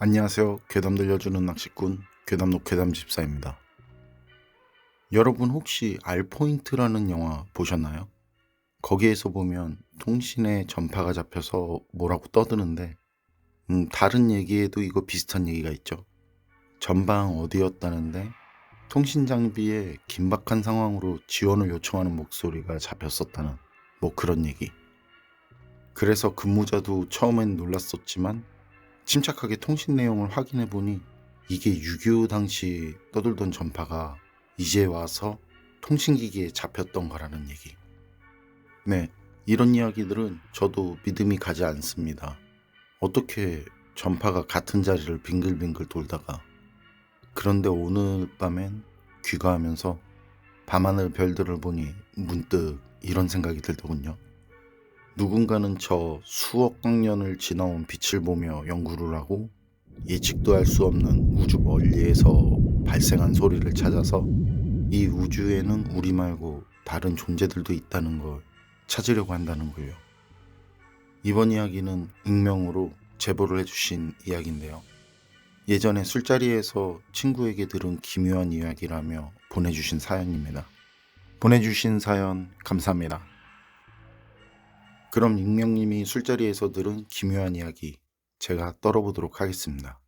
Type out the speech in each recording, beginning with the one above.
안녕하세요. 괴담 들려주는 낚시꾼 괴담록 괴담집사입니다. 여러분 혹시 알포인트라는 영화 보셨나요? 거기에서 보면 통신에 전파가 잡혀서 뭐라고 떠드는데 다른 얘기에도 이거 비슷한 얘기가 있죠. 전방 어디였다는데 통신 장비에 긴박한 상황으로 지원을 요청하는 목소리가 잡혔었다는 뭐 그런 얘기. 그래서 근무자도 처음엔 놀랐었지만 침착하게 통신 내용을 확인해 보니 이게 6.25 당시 떠돌던 전파가 이제 와서 통신기기에 잡혔던 거라는 얘기. 네, 이런 이야기들은 저도 믿음이 가지 않습니다. 어떻게 전파가 같은 자리를 빙글빙글 돌다가 그런데 오늘 밤엔 귀가하면서 밤하늘 별들을 보니 문득 이런 생각이 들더군요. 누군가는 저 수억 광년을 지나온 빛을 보며 연구를 하고 예측도 할 수 없는 우주 멀리에서 발생한 소리를 찾아서 이 우주에는 우리 말고 다른 존재들도 있다는 걸 찾으려고 한다는 거예요. 이번 이야기는 익명으로 제보를 해주신 이야기인데요. 예전에 술자리에서 친구에게 들은 기묘한 이야기라며 보내주신 사연입니다. 보내주신 사연 감사합니다. 그럼 익명님이 술자리에서 들은 기묘한 이야기 제가 떨어보도록 하겠습니다.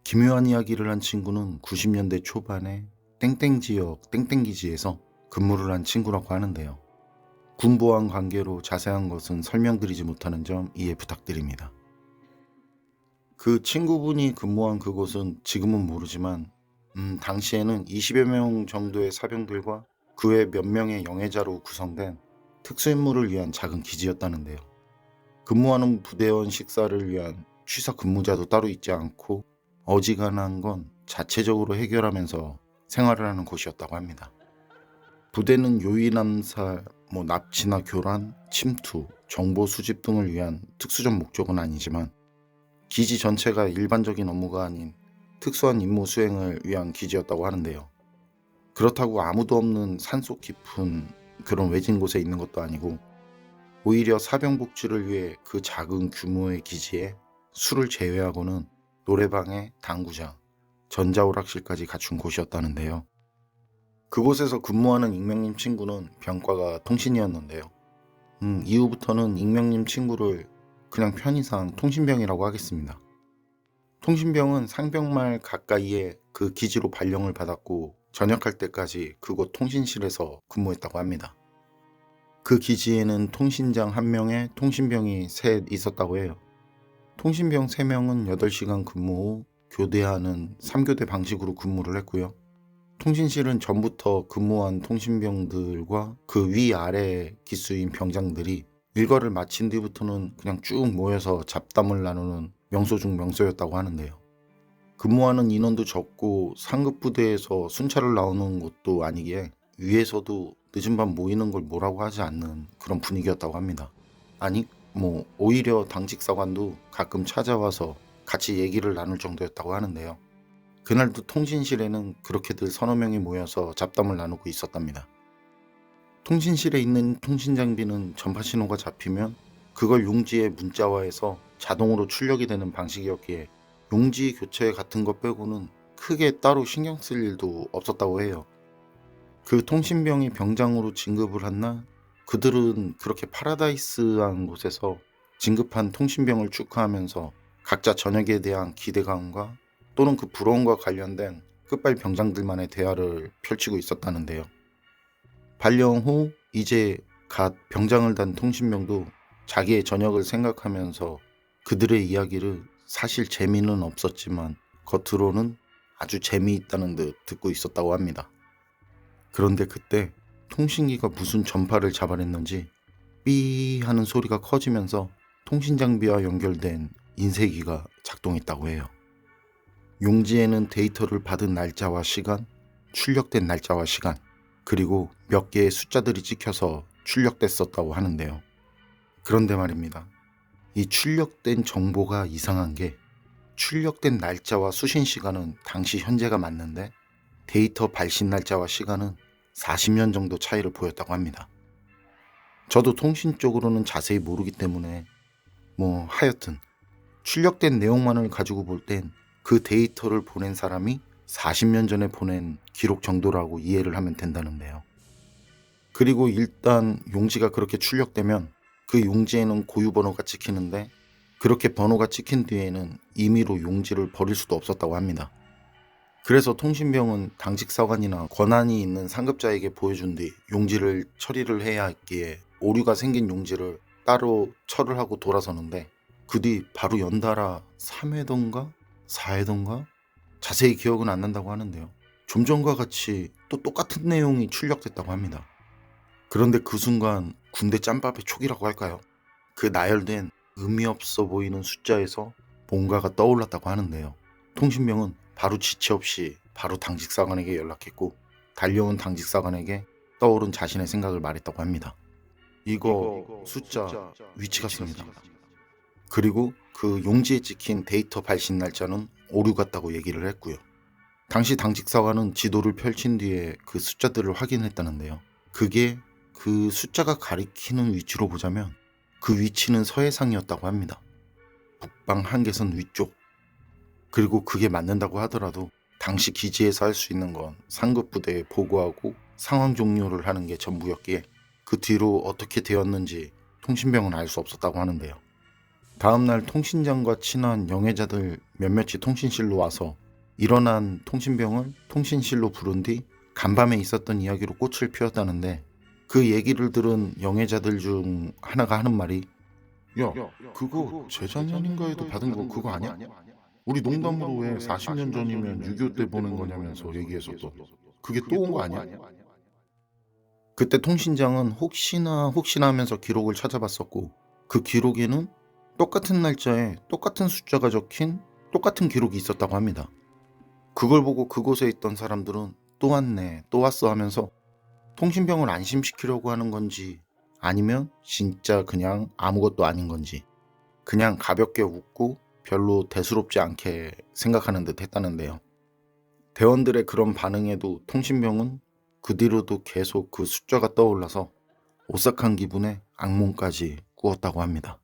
기묘한 이야기를 한 친구는 90년대 초반에 땡땡지역 땡땡기지에서 근무를 한 친구라고 하는데요. 군보안 관계로 자세한 것은 설명드리지 못하는 점 이해 부탁드립니다. 그 친구분이 근무한 그곳은 지금은 모르지만 당시에는 20여 명 정도의 사병들과 그 외 몇 명의 영해자로 구성된 특수임무를 위한 작은 기지였다는데요. 근무하는 부대원 식사를 위한 취사 근무자도 따로 있지 않고 어지간한 건 자체적으로 해결하면서 생활을 하는 곳이었다고 합니다. 부대는 요인암살, 납치나 교란, 침투, 정보 수집 등을 위한 특수적 목적은 아니지만 기지 전체가 일반적인 업무가 아닌 특수한 임무 수행을 위한 기지였다고 하는데요. 그렇다고 아무도 없는 산속 깊은 그런 외진 곳에 있는 것도 아니고 오히려 사병 복지를 위해 그 작은 규모의 기지에 술을 제외하고는 노래방에 당구장, 전자오락실까지 갖춘 곳이었다는데요. 그곳에서 근무하는 익명님 친구는 병과가 통신이었는데요. 이후부터는 익명님 친구를 그냥 편의상 통신병이라고 하겠습니다. 통신병은 상병말 가까이에 그 기지로 발령을 받았고 전역할 때까지 그곳 통신실에서 근무했다고 합니다. 그 기지에는 통신장 1명에 통신병이 셋 있었다고 해요. 통신병 3명은 8시간 근무 후 교대하는 3교대 방식으로 근무를 했고요. 통신실은 전부터 근무한 통신병들과 그 위아래 기수인 병장들이 일과를 마친 뒤부터는 그냥 쭉 모여서 잡담을 나누는 명소 중 명소였다고 하는데요. 근무하는 인원도 적고 상급 부대에서 순찰을 나오는 것도 아니기에 위에서도 늦은 밤 모이는 걸 뭐라고 하지 않는 그런 분위기였다고 합니다. 아니 오히려 당직 사관도 가끔 찾아와서 같이 얘기를 나눌 정도였다고 하는데요. 그날도 통신실에는 그렇게들 서너 명이 모여서 잡담을 나누고 있었답니다. 통신실에 있는 통신 장비는 전파 신호가 잡히면 그걸 용지에 문자화해서 자동으로 출력이 되는 방식이었기에 용지 교체 같은 것 빼고는 크게 따로 신경 쓸 일도 없었다고 해요. 그 통신병이 병장으로 진급을 한 날 그들은 그렇게 파라다이스한 곳에서 진급한 통신병을 축하하면서 각자 전역에 대한 기대감과 또는 그 부러움과 관련된 끝발 병장들만의 대화를 펼치고 있었다는데요. 발령 후 이제 갓 병장을 단 통신병도 자기의 전역을 생각하면서 그들의 이야기를 사실 재미는 없었지만 겉으로는 아주 재미있다는 듯 듣고 있었다고 합니다. 그런데 그때 통신기가 무슨 전파를 잡아냈는지 삐 하는 소리가 커지면서 통신장비와 연결된 인쇄기가 작동했다고 해요. 용지에는 데이터를 받은 날짜와 시간, 출력된 날짜와 시간, 그리고 몇 개의 숫자들이 찍혀서 출력됐었다고 하는데요. 그런데 말입니다. 이 출력된 정보가 이상한 게 출력된 날짜와 수신 시간은 당시 현재가 맞는데 데이터 발신 날짜와 시간은 40년 정도 차이를 보였다고 합니다. 저도 통신 쪽으로는 자세히 모르기 때문에 하여튼 출력된 내용만을 가지고 볼 땐 그 데이터를 보낸 사람이 40년 전에 보낸 기록 정도라고 이해를 하면 된다는데요. 그리고 일단 용지가 그렇게 출력되면 그 용지에는 고유 번호가 찍히는데, 그렇게 번호가 찍힌 뒤에는 임의로 용지를 버릴 수도 없었다고 합니다. 그래서 통신병은 당직사관이나 권한이 있는 상급자에게 보여준 뒤 용지를 처리를 해야 했기에 오류가 생긴 용지를 따로 처리를 하고 돌아서는데, 그 뒤 바로 연달아 3회던가 4회던가 자세히 기억은 안 난다고 하는데요. 좀 전과 같이 또 똑같은 내용이 출력됐다고 합니다. 그런데 그 순간 군대 짬밥의 촉이라고 할까요? 그 나열된 의미 없어 보이는 숫자에서 뭔가가 떠올랐다고 하는데요. 통신병은 바로 지체 없이 바로 당직사관에게 연락했고, 달려온 당직사관에게 떠오른 자신의 생각을 말했다고 합니다. 이거 숫자 위치 같습니다. 그리고 그 용지에 찍힌 데이터 발신 날짜는 오류 같다고 얘기를 했고요. 당시 당직사관은 지도를 펼친 뒤에 그 숫자들을 확인했다는데요. 그게 그 숫자가 가리키는 위치로 보자면 그 위치는 서해상이었다고 합니다. 북방 한계선 위쪽. 그리고 그게 맞는다고 하더라도 당시 기지에서 할 수 있는 건 상급 부대에 보고하고 상황 종료를 하는 게 전부였기에 그 뒤로 어떻게 되었는지 통신병은 알 수 없었다고 하는데요. 다음날 통신장과 친한 영해자들 몇몇이 통신실로 와서 일어난 통신병을 통신실로 부른 뒤 간밤에 있었던 이야기로 꽃을 피웠다는데, 그 얘기를 들은 영해자들 중 하나가 하는 말이, 야, 그거 재작년인가에도 받은 거 그거 아니야? 우리 농담으로 왜 40년 전이면 6.25 때 보낸 거냐면서 얘기했었던, 그게 또 온 거 아니야? 그때 통신장은 혹시나 하면서 기록을 찾아봤었고, 그 기록에는 똑같은 날짜에 똑같은 숫자가 적힌 똑같은 기록이 있었다고 합니다. 그걸 보고 그곳에 있던 사람들은 또 왔네, 또 왔어 하면서 통신병을 안심시키려고 하는 건지, 아니면 진짜 그냥 아무것도 아닌 건지 그냥 가볍게 웃고 별로 대수롭지 않게 생각하는 듯 했다는데요. 대원들의 그런 반응에도 통신병은 그 뒤로도 계속 그 숫자가 떠올라서 오싹한 기분에 악몽까지 꾸었다고 합니다.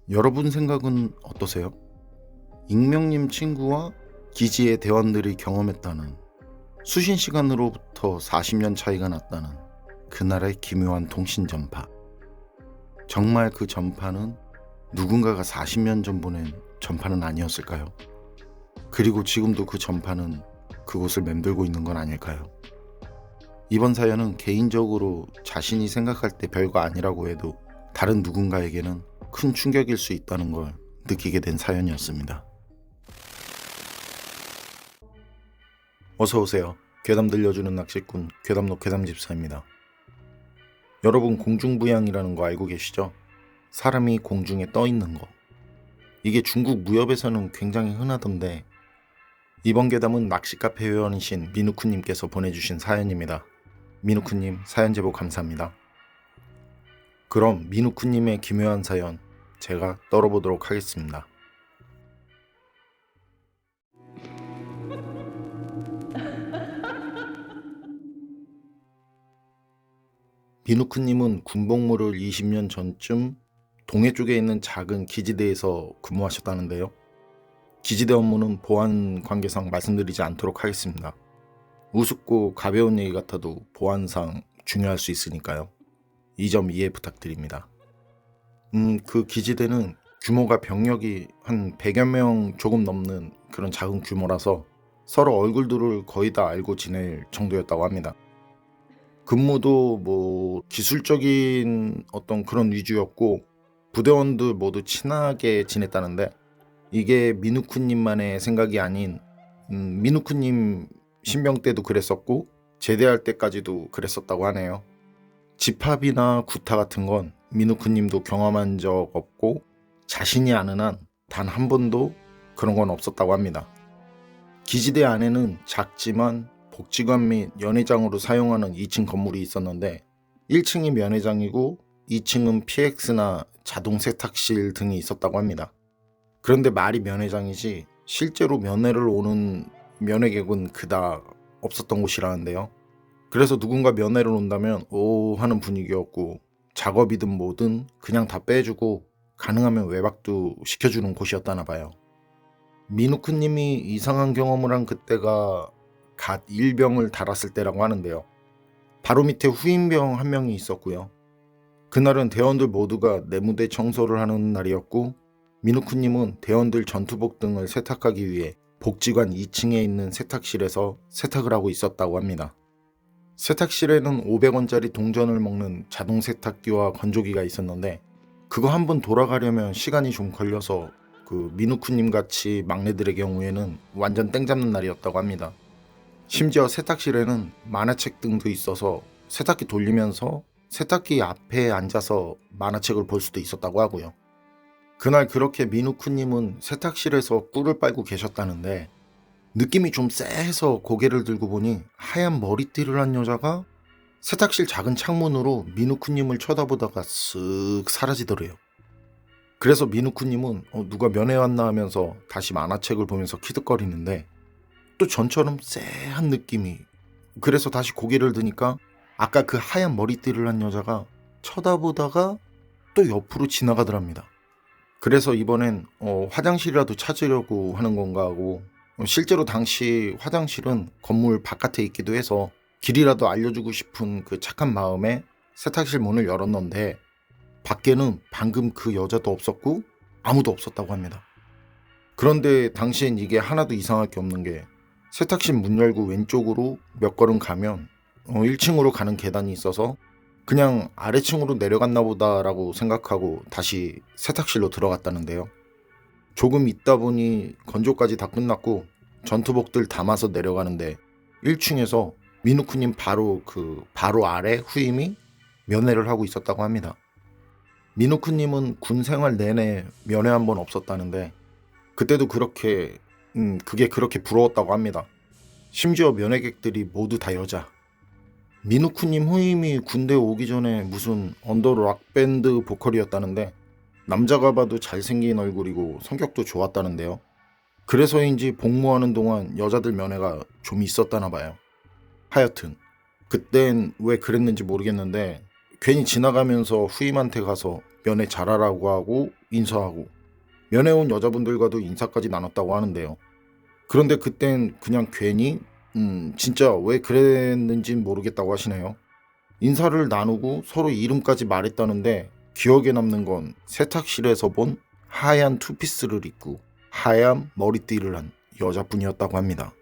여러분 생각은 어떠세요? 익명님 친구와 기지의 대원들이 경험했다는, 수신 시간으로부터 40년 차이가 났다는 그날의 기묘한 통신 전파. 정말 그 전파는 누군가가 40년 전 보낸 전파는 아니었을까요? 그리고 지금도 그 전파는 그곳을 맴돌고 있는 건 아닐까요? 이번 사연은 개인적으로 자신이 생각할 때 별거 아니라고 해도 다른 누군가에게는 큰 충격일 수 있다는 걸 느끼게 된 사연이었습니다. 어서오세요. 괴담 들려주는 낚시꾼 괴담록 괴담집사입니다. 여러분, 공중부양이라는 거 알고 계시죠? 사람이 공중에 떠 있는 거. 이게 중국 무협에서는 굉장히 흔하던데, 이번 괴담은 낚시카페 회원이신 미누쿠님께서 보내주신 사연입니다. 미누쿠님, 사연 제보 감사합니다. 그럼 미누쿠님의 기묘한 사연 제가 떨어보도록 하겠습니다. 미누쿠님은 군복무를 20년 전쯤 동해 쪽에 있는 작은 기지대에서 근무하셨다는데요. 기지대 업무는 보안 관계상 말씀드리지 않도록 하겠습니다. 우습고 가벼운 얘기 같아도 보안상 중요할 수 있으니까요. 이 점 이해 부탁드립니다. 그 기지대는 규모가 병력이 한 100여 명 조금 넘는 그런 작은 규모라서 서로 얼굴들을 거의 다 알고 지낼 정도였다고 합니다. 근무도 기술적인 어떤 그런 위주였고, 부대원들 모두 친하게 지냈다는데, 이게 미누쿠님만의 생각이 아닌 미누쿠님 신병 때도 그랬었고 제대할 때까지도 그랬었다고 하네요. 집합이나 구타 같은 건 미누쿠님도 경험한 적 없고 자신이 아는 한 단 한 번도 그런 건 없었다고 합니다. 기지대 안에는 작지만 복지관 및 연회장으로 사용하는 2층 건물이 있었는데, 1층이 면회장이고 2층은 PX나 자동 세탁실 등이 있었다고 합니다. 그런데 말이 면회장이지 실제로 면회를 오는 면회객은 그닥 없었던 곳이라는데요. 그래서 누군가 면회를 온다면 오 하는 분위기였고, 작업이든 뭐든 그냥 다 빼주고 가능하면 외박도 시켜주는 곳이었다나 봐요. 미누크님이 이상한 경험을 한 그때가 갓 일병을 달았을 때라고 하는데요. 바로 밑에 후임병 한 명이 있었고요. 그날은 대원들 모두가 내무대 청소를 하는 날이었고, 미누크님은 대원들 전투복 등을 세탁하기 위해 복지관 2층에 있는 세탁실에서 세탁을 하고 있었다고 합니다. 세탁실에는 500원짜리 동전을 먹는 자동 세탁기와 건조기가 있었는데, 그거 한번 돌아가려면 시간이 좀 걸려서 그 미누크님 같이 막내들의 경우에는 완전 땡 잡는 날이었다고 합니다. 심지어 세탁실에는 만화책 등도 있어서 세탁기 돌리면서 세탁기 앞에 앉아서 만화책을 볼 수도 있었다고 하고요. 그날 그렇게 미누크님은 세탁실에서 꿀을 빨고 계셨다는데, 느낌이 좀 쎄해서 고개를 들고 보니 하얀 머리띠를 한 여자가 세탁실 작은 창문으로 미누크님을 쳐다보다가 쓱 사라지더래요. 그래서 미누크님은 누가 면회 왔나 하면서 다시 만화책을 보면서 키득거리는데, 또 전처럼 쎄한 느낌이, 그래서 다시 고개를 드니까 아까 그 하얀 머리띠를 한 여자가 쳐다보다가 또 옆으로 지나가더랍니다. 그래서 이번엔 화장실이라도 찾으려고 하는 건가 하고, 실제로 당시 화장실은 건물 바깥에 있기도 해서 길이라도 알려주고 싶은 그 착한 마음에 세탁실 문을 열었는데, 밖에는 방금 그 여자도 없었고 아무도 없었다고 합니다. 그런데 당시엔 이게 하나도 이상할 게 없는 게, 세탁실 문 열고 왼쪽으로 몇 걸음 가면 1층으로 가는 계단이 있어서 그냥 아래층으로 내려갔나 보다라고 생각하고 다시 세탁실로 들어갔다는데요. 조금 있다 보니 건조까지 다 끝났고 전투복들 담아서 내려가는데 1층에서 미누크님 바로 아래 후임이 면회를 하고 있었다고 합니다. 미누크님은 군 생활 내내 면회 한 번 없었다는데, 그때도 그게 그렇게 부러웠다고 합니다. 심지어 면회객들이 모두 다 여자. 미누크님 후임이 군대 오기 전에 무슨 언더 락 밴드 보컬이었다는데, 남자가 봐도 잘생긴 얼굴이고 성격도 좋았다는데요. 그래서인지 복무하는 동안 여자들 면회가 좀 있었다나 봐요. 하여튼 그땐 왜 그랬는지 모르겠는데, 괜히 지나가면서 후임한테 가서 면회 잘하라고 하고 인사하고, 면회 온 여자분들과도 인사까지 나눴다고 하는데요. 그런데 그땐 그냥 괜히 진짜 왜 그랬는진 모르겠다고 하시네요. 인사를 나누고 서로 이름까지 말했다는데, 기억에 남는 건 세탁실에서 본 하얀 투피스를 입고 하얀 머리띠를 한 여자분이었다고 합니다.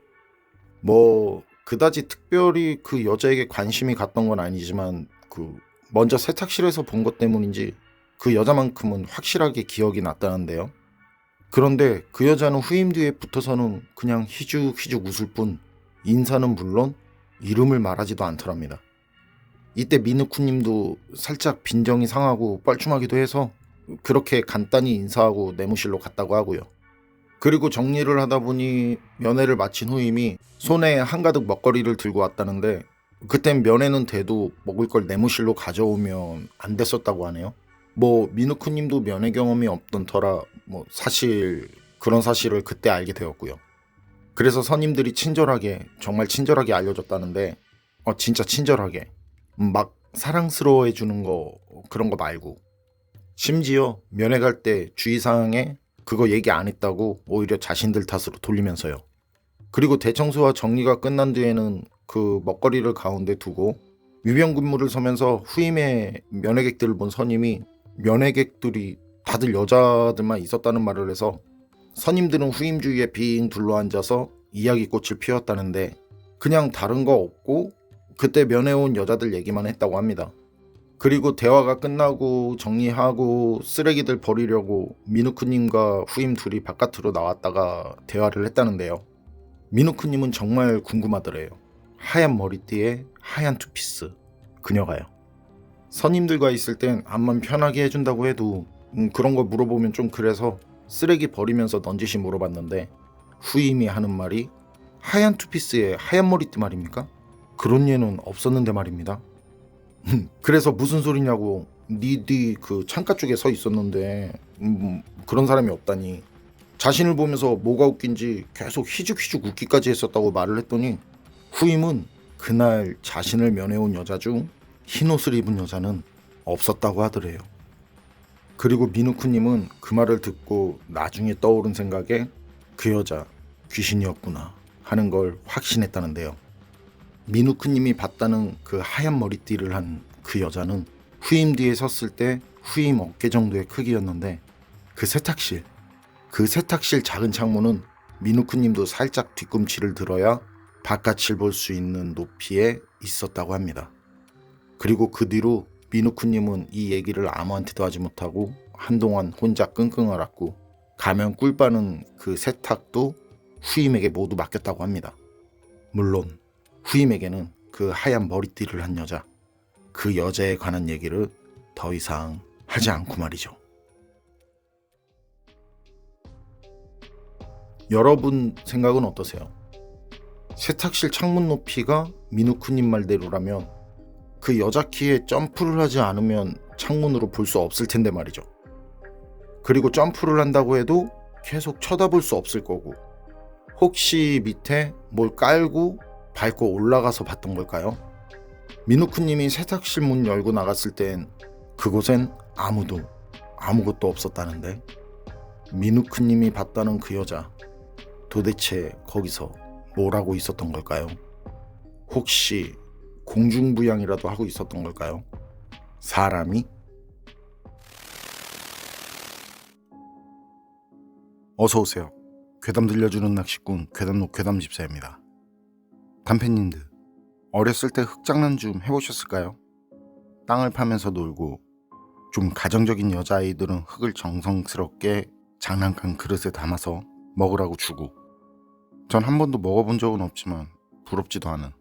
뭐 그다지 특별히 그 여자에게 관심이 갔던 건 아니지만, 먼저 세탁실에서 본 것 때문인지 그 여자만큼은 확실하게 기억이 났다는데요. 그런데 그 여자는 후임 뒤에 붙어서는 그냥 희죽희죽 웃을 뿐 인사는 물론 이름을 말하지도 않더랍니다. 이때 미누쿠님도 살짝 빈정이 상하고 뻘쭘하기도 해서 그렇게 간단히 인사하고 내무실로 갔다고 하고요. 그리고 정리를 하다 보니 면회를 마친 후임이 손에 한가득 먹거리를 들고 왔다는데, 그땐 면회는 돼도 먹을 걸 내무실로 가져오면 안 됐었다고 하네요. 뭐 미누쿠님도 면회 경험이 없던 터라 사실 그런 사실을 그때 알게 되었고요. 그래서 선임들이 정말 친절하게 알려줬다는데, 진짜 친절하게 막 사랑스러워해 주는 거, 그런 거 말고, 심지어 면회 갈 때 주의사항에 그거 얘기 안 했다고 오히려 자신들 탓으로 돌리면서요. 그리고 대청소와 정리가 끝난 뒤에는 그 먹거리를 가운데 두고 위병 근무를 서면서 후임의 면회객들을 본 선임이 면회객들이 다들 여자들만 있었다는 말을 해서 선임들은 후임 주위에 빙 둘러앉아서 이야기꽃을 피웠다는데, 그냥 다른 거 없고 그때 면회 온 여자들 얘기만 했다고 합니다. 그리고 대화가 끝나고 정리하고 쓰레기들 버리려고 미누쿠님과 후임 둘이 바깥으로 나왔다가 대화를 했다는데요. 미누쿠님은 정말 궁금하더래요. 하얀 머리띠에 하얀 투피스, 그녀가요. 선임들과 있을 땐 암만 편하게 해준다고 해도 그런 거 물어보면 좀 그래서 쓰레기 버리면서 넌지시 물어봤는데, 후임이 하는 말이 하얀 투피스에 하얀 머리띠 말입니까? 그런 예는 없었는데 말입니다. 그래서 무슨 소리냐고, 니디 그 창가 쪽에 서 있었는데 그런 사람이 없다니, 자신을 보면서 뭐가 웃긴지 계속 희죽희죽 웃기까지 했었다고 말을 했더니, 후임은 그날 자신을 면회온 여자 중 흰옷을 입은 여자는 없었다고 하더래요. 그리고 미누쿠님은 그 말을 듣고 나중에 떠오른 생각에 그 여자 귀신이었구나 하는 걸 확신했다는데요. 미누쿠님이 봤다는 그 하얀 머리띠를 한 그 여자는 후임 뒤에 섰을 때 후임 어깨 정도의 크기였는데 그 세탁실 작은 창문은 미누쿠님도 살짝 뒤꿈치를 들어야 바깥을 볼 수 있는 높이에 있었다고 합니다. 그리고 그 뒤로 미누쿠님은 이 얘기를 아무한테도 하지 못하고 한동안 혼자 끙끙 앓았고 가면 꿀 빠는 그 세탁도 후임에게 모두 맡겼다고 합니다. 물론 후임에게는 그 하얀 머리띠를 한 여자, 그 여자에 관한 얘기를 더 이상 하지 않고 말이죠. 여러분 생각은 어떠세요? 세탁실 창문 높이가 미누쿠님 말대로라면 그 여자 키에 점프를 하지 않으면 창문으로 볼 수 없을 텐데 말이죠. 그리고 점프를 한다고 해도 계속 쳐다볼 수 없을 거고 혹시 밑에 뭘 깔고 밟고 올라가서 봤던 걸까요? 미누쿠님이 세탁실 문 열고 나갔을 땐 그곳엔 아무것도 없었다는데 미누쿠님이 봤다는 그 여자 도대체 거기서 뭘 하고 있었던 걸까요? 혹시 공중부양이라도 하고 있었던 걸까요? 사람이? 어서오세요. 괴담 들려주는 낚시꾼 괴담록 괴담집사입니다. 단팬님들, 어렸을 때 흙장난 좀 해보셨을까요? 땅을 파면서 놀고 좀 가정적인 여자아이들은 흙을 정성스럽게 장난감 그릇에 담아서 먹으라고 주고 전 한 번도 먹어본 적은 없지만 부럽지도 않은.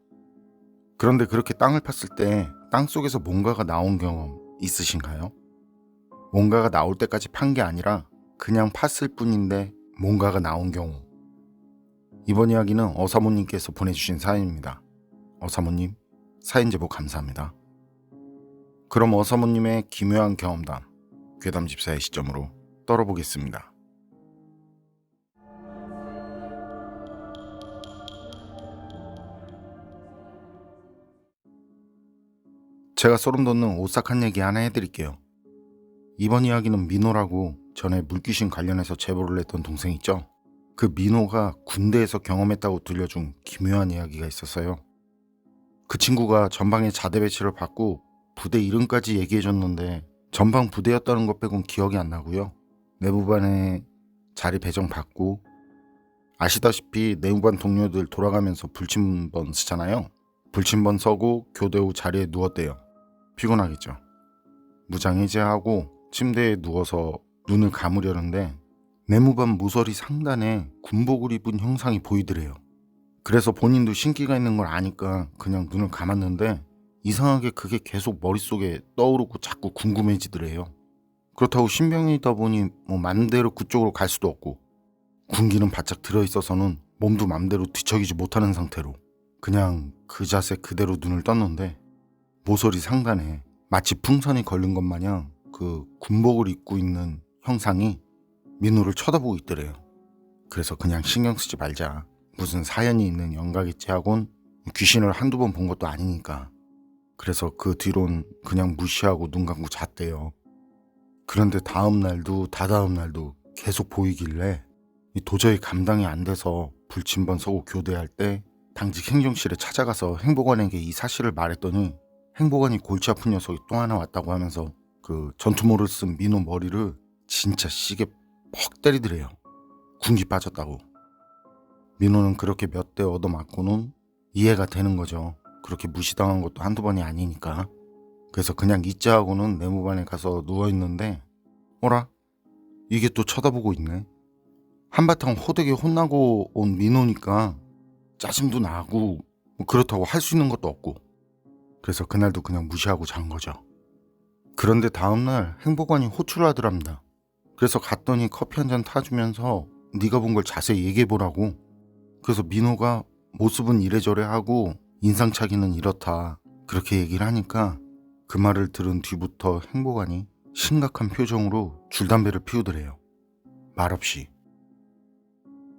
그런데 그렇게 땅을 팠을 때 땅속에서 뭔가가 나온 경험 있으신가요? 뭔가가 나올 때까지 판 게 아니라 그냥 팠을 뿐인데 뭔가가 나온 경우. 이번 이야기는 어사모님께서 보내주신 사연입니다. 어사모님, 사연 제보 감사합니다. 그럼 어사모님의 기묘한 경험담, 괴담집사의 시점으로 떨어보겠습니다. 제가 소름 돋는 오싹한 얘기 하나 해드릴게요. 이번 이야기는 민호라고 전에 물귀신 관련해서 제보를 했던 동생 있죠? 그 민호가 군대에서 경험했다고 들려준 기묘한 이야기가 있었어요. 그 친구가 전방에 자대 배치를 받고 부대 이름까지 얘기해줬는데 전방 부대였다는 것 빼곤 기억이 안 나고요. 내무반에 자리 배정 받고 아시다시피 내무반 동료들 돌아가면서 불침번 쓰잖아요. 불침번 서고 교대 후 자리에 누웠대요. 피곤하겠죠. 무장 해제하고 침대에 누워서 눈을 감으려는데 내무반 모서리 상단에 군복을 입은 형상이 보이더래요. 그래서 본인도 신기가 있는 걸 아니까 그냥 눈을 감았는데 이상하게 그게 계속 머릿속에 떠오르고 자꾸 궁금해지더래요. 그렇다고 신병이다 보니 맘대로 그쪽으로 갈 수도 없고 군기는 바짝 들어있어서는 몸도 맘대로 뒤척이지 못하는 상태로 그냥 그 자세 그대로 눈을 떴는데 모서리 상단에 마치 풍선이 걸린 것 마냥 그 군복을 입고 있는 형상이 민호를 쳐다보고 있더래요. 그래서 그냥 신경 쓰지 말자. 무슨 사연이 있는 영가겠지 하곤 귀신을 한두 번 본 것도 아니니까. 그래서 그 뒤론 그냥 무시하고 눈 감고 잤대요. 그런데 다음 날도 다다음 날도 계속 보이길래 도저히 감당이 안 돼서 불침번 서고 교대할 때 당직 행정실에 찾아가서 행보관에게 이 사실을 말했더니 행보관이 골치 아픈 녀석이 또 하나 왔다고 하면서 그 전투모를 쓴 민호 머리를 진짜 시계 퍽 때리더래요. 군기 빠졌다고. 민호는 그렇게 몇 대 얻어맞고는 이해가 되는 거죠. 그렇게 무시당한 것도 한두 번이 아니니까. 그래서 그냥 잊자 하고는 내무반에 가서 누워있는데 어라? 이게 또 쳐다보고 있네. 한바탕 호되게 혼나고 온 민호니까 짜증도 나고 그렇다고 할 수 있는 것도 없고 그래서 그날도 그냥 무시하고 잔 거죠. 그런데 다음날 행보관이 호출을 하더랍니다. 그래서 갔더니 커피 한 잔 타주면서 네가 본 걸 자세히 얘기해보라고. 그래서 민호가 모습은 이래저래 하고 인상차기는 이렇다 그렇게 얘기를 하니까 그 말을 들은 뒤부터 행보관이 심각한 표정으로 줄담배를 피우더래요. 말없이.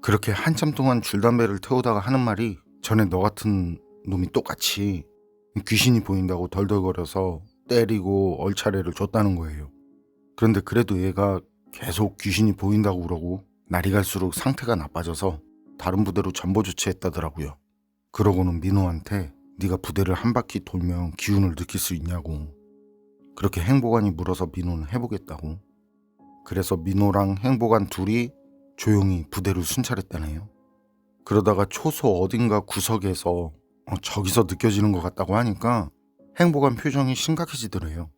그렇게 한참 동안 줄담배를 태우다가 하는 말이 전에 너 같은 놈이 똑같이 귀신이 보인다고 덜덜거려서 때리고 얼차례를 줬다는 거예요. 그런데 그래도 얘가 계속 귀신이 보인다고 그러고 날이 갈수록 상태가 나빠져서 다른 부대로 전보 조치했다더라고요. 그러고는 민호한테 네가 부대를 한 바퀴 돌면 기운을 느낄 수 있냐고. 그렇게 행보관이 물어서 민호는 해보겠다고. 그래서 민호랑 행보관 둘이 조용히 부대를 순찰했다네요. 그러다가 초소 어딘가 구석에서 저기서 느껴지는 것 같다고 하니까 행보관 표정이 심각해지더래요.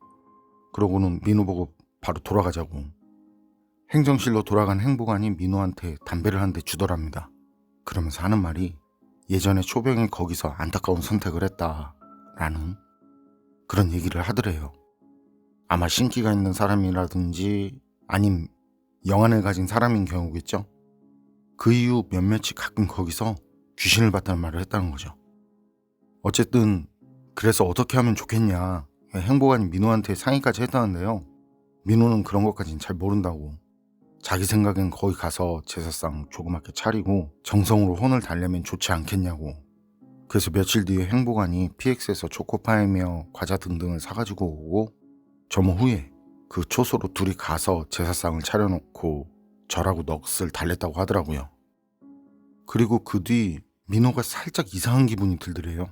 그러고는 민호 보고 바로 돌아가자고. 행정실로 돌아간 행보관이 민호한테 담배를 한 대 주더랍니다. 그러면서 하는 말이 예전에 초병이 거기서 안타까운 선택을 했다라는 그런 얘기를 하더래요. 아마 신기가 있는 사람이라든지 아님 영안을 가진 사람인 경우겠죠. 그 이후 몇몇이 가끔 거기서 귀신을 봤다는 말을 했다는 거죠. 어쨌든 그래서 어떻게 하면 좋겠냐 행보관이 민호한테 상의까지 했다는데요. 민호는 그런 것까진 잘 모른다고. 자기 생각엔 거기 가서 제사상 조그맣게 차리고 정성으로 혼을 달래면 좋지 않겠냐고. 그래서 며칠 뒤에 행보관이 PX에서 초코파이며 과자 등등을 사가지고 오고 점호 후에 그 초소로 둘이 가서 제사상을 차려놓고 절하고 넋을 달랬다고 하더라고요. 그리고 그 뒤 민호가 살짝 이상한 기분이 들더래요.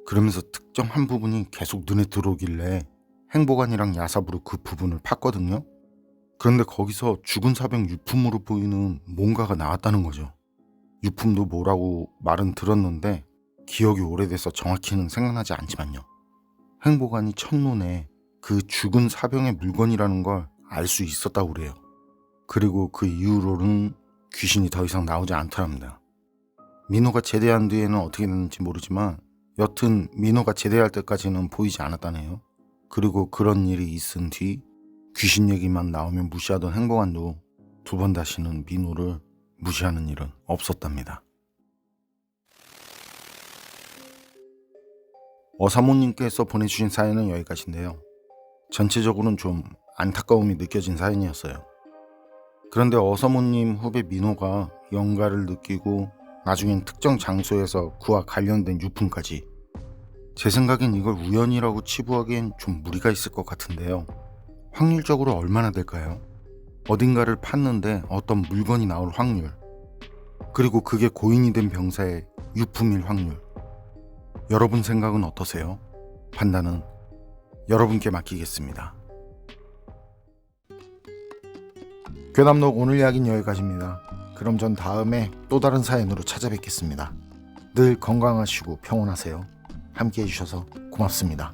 그러면서 특정 한 부분이 계속 눈에 들어오길래 행보관이랑 야삽으로 그 부분을 팠거든요. 그런데 거기서 죽은 사병 유품으로 보이는 뭔가가 나왔다는 거죠. 유품도 뭐라고 말은 들었는데 기억이 오래돼서 정확히는 생각나지 않지만요. 행보관이 첫눈에 그 죽은 사병의 물건이라는 걸 알 수 있었다고 그래요. 그리고 그 이후로는 귀신이 더 이상 나오지 않더랍니다. 민호가 제대한 뒤에는 어떻게 됐는지 모르지만 여튼 민호가 제대할 때까지는 보이지 않았다네요. 그리고 그런 일이 있은 뒤 귀신 얘기만 나오면 무시하던 행보관도 두 번 다시는 민호를 무시하는 일은 없었답니다. 어사모님께서 보내주신 사연은 여기까지인데요. 전체적으로는 좀 안타까움이 느껴진 사연이었어요. 그런데 어사모님 후배 민호가 영가를 느끼고 나중엔 특정 장소에서 그와 관련된 유품까지, 제 생각엔 이걸 우연이라고 치부하기엔 좀 무리가 있을 것 같은데요. 확률적으로 얼마나 될까요? 어딘가를 팠는데 어떤 물건이 나올 확률, 그리고 그게 고인이 된 병사의 유품일 확률. 여러분 생각은 어떠세요? 판단은 여러분께 맡기겠습니다. 괴담록 오늘 이야기는 여기까지입니다. 그럼 전 다음에 또 다른 사연으로 찾아뵙겠습니다. 늘 건강하시고 평온하세요. 함께 해주셔서 고맙습니다.